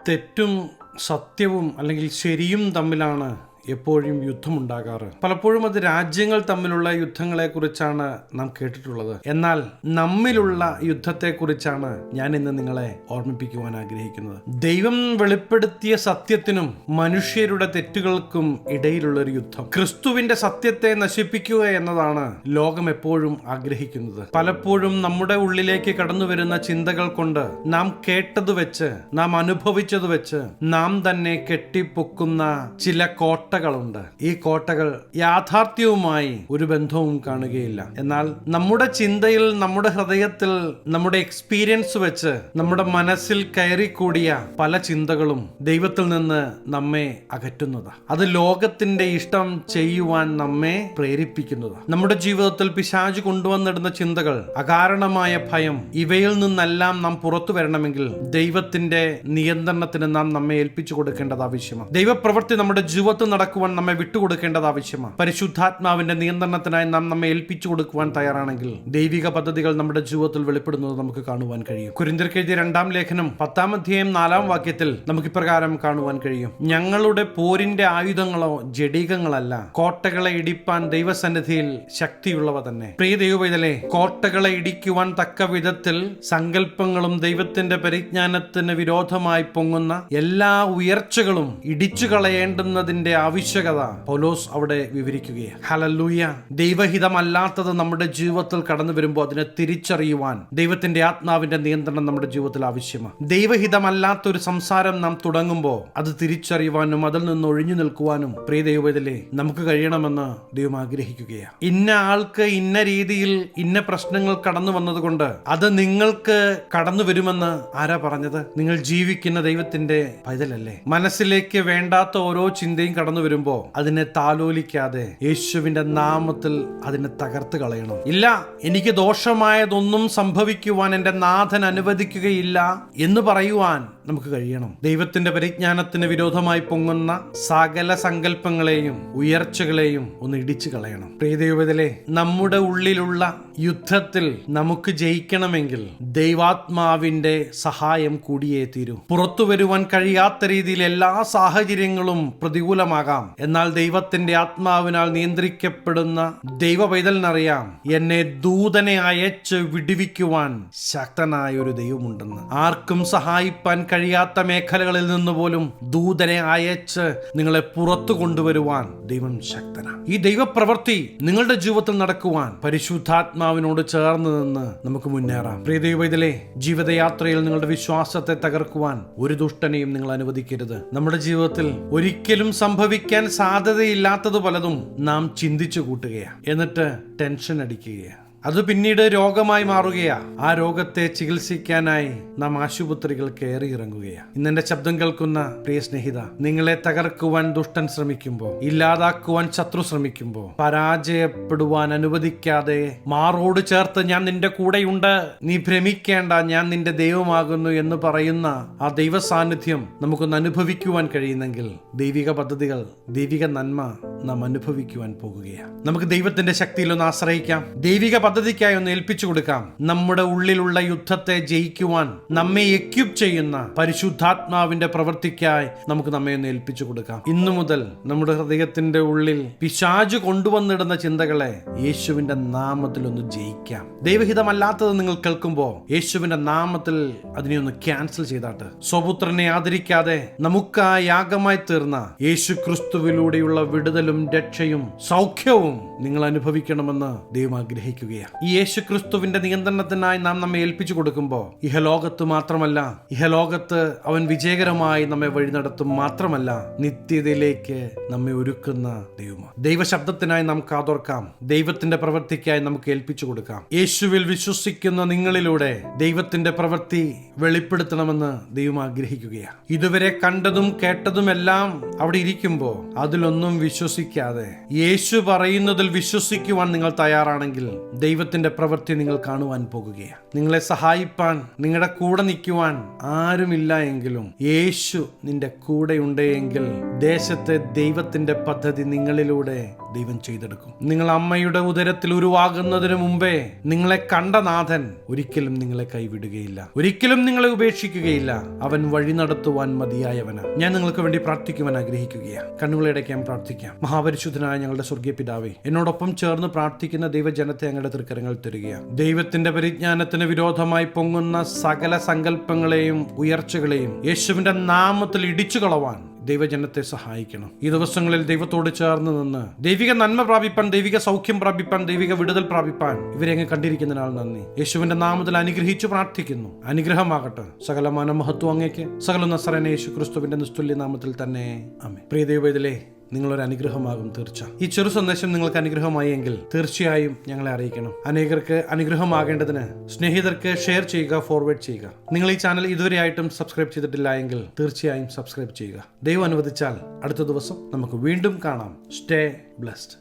തെറ്റും സത്യവും അല്ലെങ്കിൽ ശരിയും തമ്മിലാണ് എപ്പോഴും യുദ്ധമുണ്ടാകാറ്. പലപ്പോഴും അത് രാജ്യങ്ങൾ തമ്മിലുള്ള യുദ്ധങ്ങളെക്കുറിച്ചാണ് നാം കേട്ടിട്ടുള്ളത്. എന്നാൽ നമ്മിലുള്ള യുദ്ധത്തെക്കുറിച്ചാണ് ഞാൻ ഇന്ന് നിങ്ങളെ ഓർമ്മിപ്പിക്കുവാൻ ആഗ്രഹിക്കുന്നത്. ദൈവം വെളിപ്പെടുത്തിയ സത്യത്തിനും മനുഷ്യരുടെ തെറ്റുകൾക്കും ഇടയിലുള്ള ഒരു യുദ്ധം. ക്രിസ്തുവിന്റെ സത്യത്തെ നശിപ്പിക്കുക എന്നതാണ് ലോകം എപ്പോഴും ആഗ്രഹിക്കുന്നത്. പലപ്പോഴും നമ്മുടെ ഉള്ളിലേക്ക് കടന്നു വരുന്ന ചിന്തകൾ കൊണ്ട് നാം കേട്ടത് വെച്ച്, നാം അനുഭവിച്ചത് വെച്ച് നാം തന്നെ കെട്ടിപ്പൊക്കുന്ന ചില കോട്ടകളുണ്ട്. ഈ കോട്ടകൾ യാഥാർത്ഥ്യവുമായി ഒരു ബന്ധവും കാണുകയില്ല. എന്നാൽ നമ്മുടെ ചിന്തയിൽ, നമ്മുടെ ഹൃദയത്തിൽ, നമ്മുടെ എക്സ്പീരിയൻസ് വെച്ച് നമ്മുടെ മനസ്സിൽ കയറിക്കൂടിയ പല ചിന്തകളും ദൈവത്തിൽ നിന്ന് നമ്മെ അകറ്റുന്നതാണ്. അത് ലോകത്തിന്റെ ഇഷ്ടം ചെയ്യുവാൻ നമ്മെ പ്രേരിപ്പിക്കുന്നതാണ്. നമ്മുടെ ജീവിതത്തിൽ പിശാച് കൊണ്ടുവന്നിടുന്ന ചിന്തകൾ, അകാരണമായ ഭയം, ഇവയിൽ നിന്നെല്ലാം നാം പുറത്തു വരണമെങ്കിൽ ദൈവത്തിന്റെ നിയന്ത്രണത്തിന് നാം നമ്മെ ഏൽപ്പിച്ചു കൊടുക്കേണ്ടത് ആവശ്യമാണ്. ദൈവപ്രവൃത്തി നമ്മുടെ ജീവിതത്തിൽ നടക്കുവാൻ നമ്മെ വിട്ടുകൊടുക്കേണ്ടത് ആവശ്യമാണ്. പരിശുദ്ധാത്മാവിന്റെ നിയന്ത്രണത്തിനായി നാം നമ്മെ ഏൽപ്പിച്ചു കൊടുക്കുവാൻ തയ്യാറാണെങ്കിൽ ദൈവിക പദ്ധതികൾ നമ്മുടെ ജീവിതത്തിൽ വെളിപ്പെടുന്നത് നമുക്ക് കാണുവാൻ കഴിയും. കൊരിന്ത്യർക്ക് എഴുതിയ 2-ാം ലേഖനം 10-ാം അധ്യായം 4-ാം വാക്യത്തിൽ നമുക്ക് ഇപ്രകാരം കാണുവാൻ കഴിയും: ഞങ്ങളുടെ പോരിന്റെ ആയുധങ്ങളോ ജഡികങ്ങളല്ല, കോട്ടകളെ ഇടിപ്പാൻ ദൈവസന്നിധിയിൽ ശക്തിയുള്ളവ തന്നെ. പ്രിയ ദൈവപൈതലേ, കോട്ടകളെ ഇടിക്കുവാൻ തക്ക വിധത്തിൽ സങ്കല്പങ്ങളും ദൈവത്തിന്റെ പരിജ്ഞാനത്തിന് വിരോധമായി പൊങ്ങുന്ന എല്ലാ ഉയർച്ചകളും ഇടിച്ചു കളയേണ്ടുന്നതിന്റെ ആവശ്യകത പൗലോസ് അവിടെ വിവരിക്കുകയാണ്. ഹല്ലേലൂയ. ദൈവഹിതമല്ലാത്തത് നമ്മുടെ ജീവിതത്തിൽ കടന്നു വരുമ്പോൾ അതിനെ തിരിച്ചറിയുവാൻ ദൈവത്തിന്റെ ആത്മാവിന്റെ നിയന്ത്രണം നമ്മുടെ ജീവിതത്തിൽ ആവശ്യമാണ്. ദൈവഹിതമല്ലാത്ത ഒരു സംസാരം നാം തുടങ്ങുമ്പോൾ അത് തിരിച്ചറിയുവാനും അതിൽ നിന്ന് ഒഴിഞ്ഞു നിൽക്കുവാനും പ്രിയ ദൈവത്തിലെ നമുക്ക് കഴിയണമെന്ന് ദൈവം ആഗ്രഹിക്കുകയാണ്. ഇന്ന ആൾക്ക് ഇന്ന രീതിയിൽ ഇന്ന പ്രശ്നങ്ങൾ കടന്നു വന്നതുകൊണ്ട് അത് നിങ്ങൾക്ക് കടന്നു വരുമെന്ന് ആരാ പറഞ്ഞത്? നിങ്ങൾ ജീവിക്കുന്ന ദൈവത്തിന്റെ പൈതലല്ലേ? മനസ്സിലേക്ക് വേണ്ടാത്ത ഓരോ ചിന്തയും കടന്നു വരുമ്പോ അതിനെ താലോലിക്കാതെ യേശുവിന്റെ നാമത്തിൽ അതിനെ തകർത്ത് കളയണം. ഇല്ല, എനിക്ക് ദോഷമായതൊന്നും സംഭവിക്കുവാൻ എന്റെ നാഥൻ അനുവദിക്കുകയില്ല എന്ന് പറയുവാൻ നമുക്ക് കഴിയണം. ദൈവത്തിന്റെ പരിജ്ഞാനത്തിന് വിരോധമായി പൊങ്ങുന്ന സകല സങ്കല്പങ്ങളെയും ഉയർച്ചകളെയും ഒന്ന് ഇടിച്ചു കളയണം. പ്രിയ ദൈവത്തിലെ, നമ്മുടെ ഉള്ളിലുള്ള യുദ്ധത്തിൽ നമുക്ക് ജയിക്കണമെങ്കിൽ ദൈവാത്മാവിന്റെ സഹായം കൂടിയേ തീരൂ. പുറത്തു വരുവാൻ കഴിയാത്ത രീതിയിൽ എല്ലാ സാഹചര്യങ്ങളും പ്രതികൂലമാകാം. എന്നാൽ ദൈവത്തിന്റെ ആത്മാവിനാൽ നിയന്ത്രിക്കപ്പെടുന്ന ദൈവ പൈതലിനറിയാം, എന്നെ ദൂതനെ അയച്ച് വിടുവിക്കുവാൻ ശക്തനായ ഒരു ദൈവമുണ്ടെന്ന്. ആർക്കും സഹായിപ്പാൻ കഴിയാത്ത മേഖലകളിൽ നിന്ന് പോലും ദൂതനെ അയച്ച് നിങ്ങളെ പുറത്തു കൊണ്ടുവരുവാൻ ദൈവം ശക്തനാണ്. ഈ ദൈവപ്രവൃത്തി നിങ്ങളുടെ ജീവിതത്തിൽ നടക്കുവാൻ പരിശുദ്ധാത്മാവിനോട് ചേർന്ന് നിന്ന് നമുക്ക് മുന്നേറാം. പ്രിയ ദൈവത്തിലെ, ജീവിതയാത്രയിൽ നിങ്ങളുടെ വിശ്വാസത്തെ തകർക്കുവാൻ ഒരു ദുഷ്ടനെയും നിങ്ങൾ അനുവദിക്കരുത്. നമ്മുടെ ജീവിതത്തിൽ ഒരിക്കലും സംഭവിക്കാൻ സാധ്യതയില്ലാത്തത് പലതും നാം ചിന്തിച്ചു കൂട്ടുകയാണ്. എന്നിട്ട് ടെൻഷൻ അടിക്കുകയാണ്. അത് പിന്നീട് രോഗമായി മാറുകയാ. ആ രോഗത്തെ ചികിത്സിക്കാനായി നാം ആശുപത്രികൾ കയറി ഇറങ്ങുകയാണ്. ഇന്നെന്റെ ശബ്ദം കേൾക്കുന്ന പ്രിയ സ്നേഹിത, നിങ്ങളെ തകർക്കുവാൻ ദുഷ്ടൻ ശ്രമിക്കുമ്പോ, ഇല്ലാതാക്കുവാൻ ശത്രു ശ്രമിക്കുമ്പോ, പരാജയപ്പെടുവാൻ അനുവദിക്കാതെ മാറോട് ചേർത്ത് ഞാൻ നിന്റെ കൂടെയുണ്ട്, നീ ഭ്രമിക്കേണ്ട, ഞാൻ നിന്റെ ദൈവമാകുന്നു എന്ന് പറയുന്ന ആ ദൈവ സാന്നിധ്യം നമുക്കൊന്ന് അനുഭവിക്കുവാൻ കഴിയുന്നെങ്കിൽ ദൈവിക പദ്ധതികൾ, ദൈവിക നന്മ നാം അനുഭവിക്കുവാൻ പോകുകയാണ്. നമുക്ക് ദൈവത്തിന്റെ ശക്തിയിൽ ഒന്ന് ആശ്രയിക്കാം. ദൈവിക പദ്ധതിക്കായി ഒന്ന് ഏൽപ്പിച്ചു കൊടുക്കാം. നമ്മുടെ ഉള്ളിലുള്ള യുദ്ധത്തെ ജയിക്കുവാൻ നമ്മെ എക്യുപ്പ് ചെയ്യുന്ന പരിശുദ്ധാത്മാവിന്റെ പ്രവൃത്തിക്കായി നമുക്ക് നമ്മെ ഒന്ന് ഏൽപ്പിച്ചു കൊടുക്കാം. ഇന്നു മുതൽ നമ്മുടെ ഹൃദയത്തിന്റെ ഉള്ളിൽ പിശാച് കൊണ്ടുവന്നിടുന്ന ചിന്തകളെ യേശുവിന്റെ നാമത്തിൽ ഒന്ന് ജയിക്കാം. ദൈവഹിതമല്ലാത്തത് നിങ്ങൾ കേൾക്കുമ്പോൾ യേശുവിന്റെ നാമത്തിൽ അതിനെ ഒന്ന് ക്യാൻസൽ ചെയ്താട്ട്. സ്വപുത്രനെ ആദരിക്കാതെ നമുക്കായി യാഗമായി തീർന്ന യേശു ക്രിസ്തുവിലൂടെയുള്ള വിടുതലും രക്ഷയും സൗഖ്യവും നിങ്ങൾ അനുഭവിക്കണമെന്ന് ദൈവം ആഗ്രഹിക്കുകയാണ്. ഈ യേശു ക്രിസ്തുവിന്റെ നിയന്ത്രണത്തിനായി നാം നമ്മെ ഏൽപ്പിച്ചു കൊടുക്കുമ്പോൾ ഇഹലോകത്ത് മാത്രമല്ല, ഇഹലോകത്ത് അവൻ വിജയകരമായി നമ്മെ വഴി നടത്തും മാത്രമല്ല, നിത്യതയിലേക്ക് നമ്മെ ഒരുക്കുന്ന ദൈവമാണ്. ദൈവശബ്ദത്തിനായി നാം കാതോർക്കാം. ദൈവത്തിന്റെ പ്രവൃത്തിക്കായി നമുക്ക് ഏൽപ്പിച്ചു കൊടുക്കാം. യേശുവിൽ വിശ്വസിക്കുന്ന നിങ്ങളിലൂടെ ദൈവത്തിന്റെ പ്രവൃത്തി വെളിപ്പെടുത്തണമെന്ന് ദൈവം ആഗ്രഹിക്കുകയാണ്. ഇതുവരെ കണ്ടതും കേട്ടതുമെല്ലാം അവിടെ ഇരിക്കുമ്പോൾ അതിലൊന്നും വിശ്വസിക്കാതെ യേശു പറയുന്നതിൽ വിശ്വസിക്കുവാൻ നിങ്ങൾ തയ്യാറാണെങ്കിൽ ദൈവത്തിന്റെ പ്രവൃത്തി നിങ്ങൾ കാണുവാൻ പോകുകയാണ്. നിങ്ങളെ സഹായിപ്പാൻ, നിങ്ങളുടെ കൂടെ നിൽക്കുവാൻ ആരുമില്ല എങ്കിലും യേശു നിന്റെ കൂടെ ഉണ്ടെങ്കിൽ ദേശത്തെ ദൈവത്തിന്റെ പദ്ധതി നിങ്ങളിലൂടെ ദൈവം ചെയ്തെടുക്കും. നിങ്ങൾ അമ്മയുടെ ഉദരത്തിൽ ഉരുവാകുന്നതിന് മുമ്പേ നിങ്ങളെ കണ്ട നാഥൻ ഒരിക്കലും നിങ്ങളെ കൈവിടുകയില്ല, ഒരിക്കലും നിങ്ങളെ ഉപേക്ഷിക്കുകയില്ല. അവൻ വഴി നടത്തുവാൻ മതിയായവന്. ഞാൻ നിങ്ങൾക്ക് വേണ്ടി പ്രാർത്ഥിക്കുവാൻ ആഗ്രഹിക്കുകയാണ്. കണ്ണുകളടയ്ക്കാൻ പ്രാർത്ഥിക്കാം. മഹാപരിശുദ്ധനായ ഞങ്ങളുടെ സ്വർഗീയ പിതാവേ, എന്നോടൊപ്പം ചേർന്ന് പ്രാർത്ഥിക്കുന്ന ദൈവജനത്തെ ഞങ്ങളുടെ തൃക്കരങ്ങൾ തരികയാണ്. ദൈവത്തിന്റെ പരിജ്ഞാനത്തിന് വിരോധമായി പൊങ്ങുന്ന സകല സങ്കല്പങ്ങളെയും ഉയർച്ചകളെയും യേശുവിന്റെ നാമത്തിൽ ഇടിച്ചു കളവാൻ ദൈവജനത്തെ സഹായിക്കണം. ഈ ദിവസങ്ങളിൽ ദൈവത്തോട് ചേർന്ന് നിന്ന് ദൈവിക നന്മ പ്രാപിപ്പാൻ, ദൈവിക സൗഖ്യം പ്രാപിപ്പാൻ, ദൈവിക വിടുതൽ പ്രാപിപ്പാൻ ഇവരെ അങ്ങ് കണ്ടിരിക്കുന്നതിനാൽ നന്ദി. യേശുവിന്റെ നാമത്തിൽ അനുഗ്രഹിച്ചു പ്രാർത്ഥിക്കുന്നു. അനുഗ്രഹമാകട്ടെ. സകല മനമഹത്വം അങ്ങേക്ക്. സകല നസറേനായ യേശു ക്രിസ്തുവിന്റെ നിസ്തുല്യ നാമത്തിൽ തന്നെ ആമേൻ. പ്രിയ ദൈവവേദലേ, നിങ്ങളൊരു അനുഗ്രഹമാകും തീർച്ച. ഈ ചെറു സന്ദേശം നിങ്ങൾക്ക് അനുഗ്രഹമായി എങ്കിൽ തീർച്ചയായും ഞങ്ങളെ അറിയിക്കണം. അനേകർക്ക് അനുഗ്രഹമാകേണ്ടതിന് സ്നേഹിതർക്ക് ഷെയർ ചെയ്യുക, ഫോർവേഡ് ചെയ്യുക. നിങ്ങൾ ഈ ചാനൽ ഇതുവരെയായിട്ടും സബ്സ്ക്രൈബ് ചെയ്തിട്ടില്ല എങ്കിൽ തീർച്ചയായും സബ്സ്ക്രൈബ് ചെയ്യുക. ദൈവം അനുവദിച്ചാൽ അടുത്ത ദിവസം നമുക്ക് വീണ്ടും കാണാം. Stay blessed.